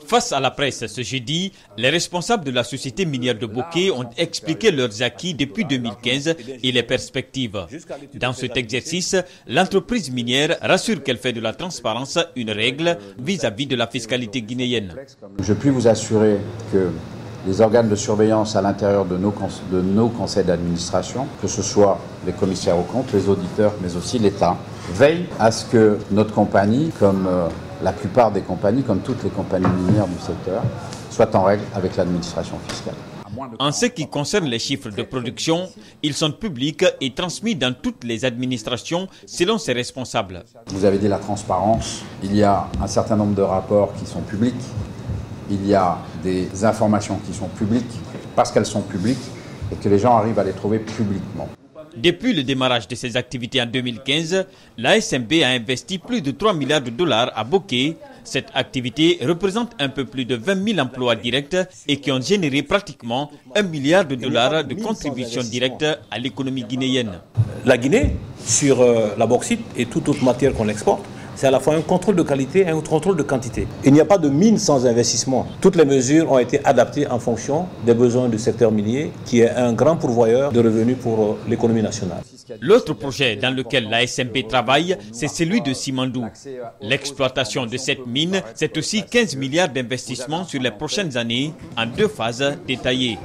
Face à la presse ce jeudi, les responsables de la société minière de Bokeh ont expliqué leurs acquis depuis 2015 et les perspectives. Dans cet exercice, l'entreprise minière rassure qu'elle fait de la transparence une règle vis-à-vis de la fiscalité guinéenne. Je puis vous assurer que les organes de surveillance à l'intérieur de nos conseils d'administration, que ce soit les commissaires aux comptes, les auditeurs, mais aussi l'État, veillent à ce que notre compagnie, comme la plupart des compagnies, comme toutes les compagnies minières du secteur, soient en règle avec l'administration fiscale. En ce qui concerne les chiffres de production, ils sont publics et transmis dans toutes les administrations selon ses responsables. Vous avez dit la transparence, il y a un certain nombre de rapports qui sont publics, il y a des informations qui sont publiques parce qu'elles sont publiques et que les gens arrivent à les trouver publiquement. Depuis le démarrage de ses activités en 2015, la SMB a investi plus de 3 milliards de dollars à Bokeh. Cette activité représente un peu plus de 20 000 emplois directs et qui ont généré pratiquement 1 milliard de dollars de contributions directes à l'économie guinéenne. La Guinée, sur la bauxite et toute autre matière qu'on exporte, c'est à la fois un contrôle de qualité et un contrôle de quantité. Il n'y a pas de mine sans investissement. Toutes les mesures ont été adaptées en fonction des besoins du secteur minier, qui est un grand pourvoyeur de revenus pour l'économie nationale. L'autre projet dans lequel la SMB travaille, c'est celui de Simandou. L'exploitation de cette mine, c'est aussi 15 milliards d'investissements sur les prochaines années en 2 phases détaillées.